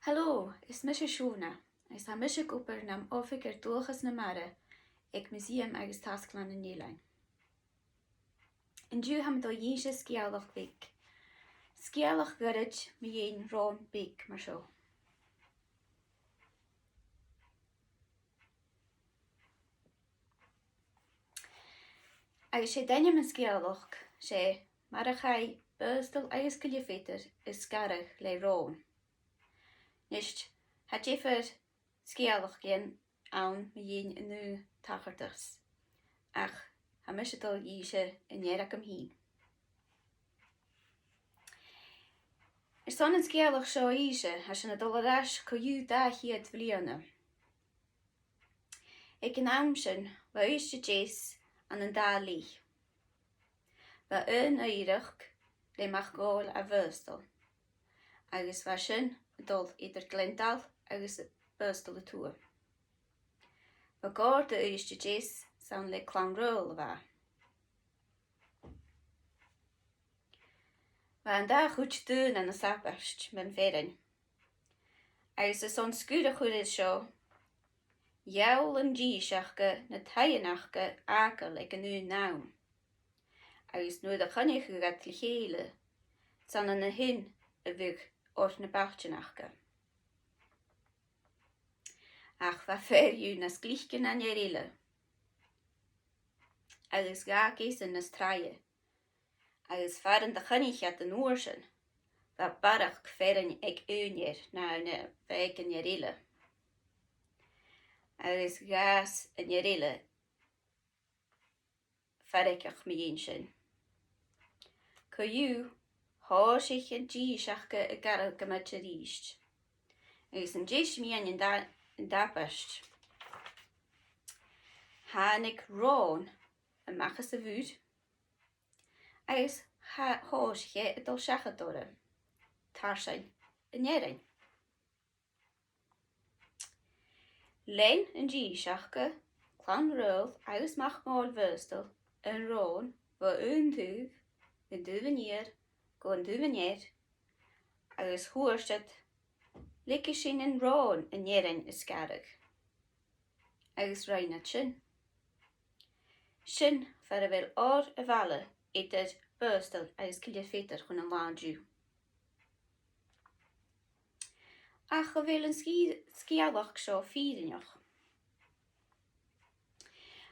Hallo, is mis Siúna. Is ha mis goper nam ofig dulchas na mare ag museum agus tasclan in Nílein. In dú ham do dhíse scialach big. Scialach gyrrid mi ein rón big mar seo. Agus sé daine man scialach sé mar a chai bysdal agus gilifeter is scarach le rón. Nisht, ha jeffer scialach gyn awn mi ein nu tachartas. Ach, ha mis dal dhíse in nierach am hien. Is son yn scialach seo dhíse ha sy'n adol arall coiw da hiad vliana. Ag yn awn sy'n wa eiste jes an yn da li. Wa yn eirach le mach gol a fyrstal. Agus wa sy'n adol idir glendal agus fyrstal y tŵr. Wa gor de eiste jes sa'n le clangrol wa. Wa an da goed dyn an y sabarst mewn ferin. Agus y son sgwr a chwyrdd sio Jaul yn díseachge na taianachge akel ag yn u'n nawn. Agus nu da channig gyrad lichéle, san an y hyn y fyg o'r na bartjanachge. Ach wa fer yw nas glichgen an jerile. Agus gaag is yn nas traie. Agus faren da channig at yn oorsen, wa barach ferin ag uner na yn veg an jerile. Agus gas yn jerile farrekach mi een sin. Coiw hoor zich yn díseachge y garel gymaint y rist. Agus yn jes mi yn dapast. Hanig rôn y machas y fwyd. Agus hoor zich y dol siachadore. Tarsain yn jerein. Len yn díseachge, clan rôl agus mach mál fyrstal yn rôn wa yn dŵf, yn dŵfanier, go yn dŵfanier, agus hwyrstad lici sin yn rôn yn jerein ysgarag. Agus rhainat sin. Sin far a fel or y fale idir fyrstal agus ciliafetar chwn yn landju. Ach o fel yn sgialach sio ffyrinioch.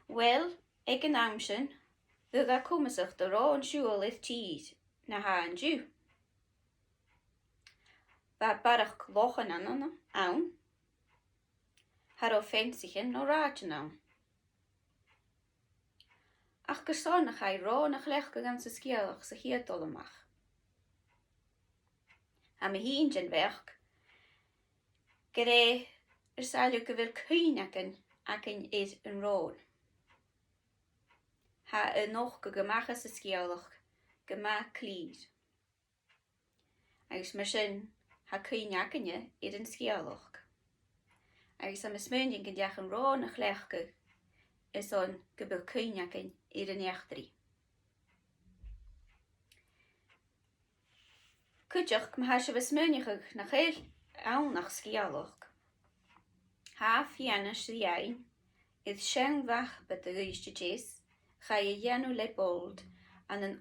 Wel, ag yn amsyn, fydd a cwmysach dy ro'n siwl eith tîd na ha yn diw. Fa barach clochen an awn. Har o fensichen no raad yn awn. Ach gysonach ai ro'n ach lech gan sy sgialach sy hiadol ymach. Am y hyn dyn ferch, gyrre salw gyfer cyn ac yn eid yn ro'n. Ha y noch gymachas y sgialach gymach clyd. Agus mar sin ha cyn ac yn eid yn sgialach. Agus am ysmyndin gydiach yn ro'n ach lechge is on gybyr cyn ac yn eid yn echtri. Cwydioch ma ha sy'n ysmyndig na chael awn ach sgialach. Ha fianus y iain idd siang fach bydd y gysdi jes. Ga je janu le bold an een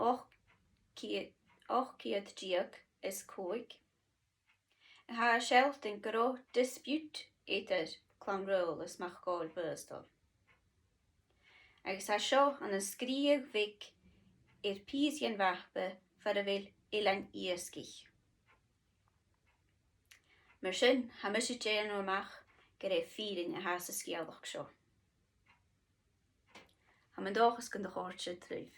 ochkiet diak is koik. Ha själv en groot dispute eter klangrol is mag gol bøstal. Agus ha sjo an een skrieg vik pisjen warpe for vil ilan ieskich. Maar sin ha misje janu mag gere firin ha se skialach sjo. Ha men dag is kun de gaartje terug.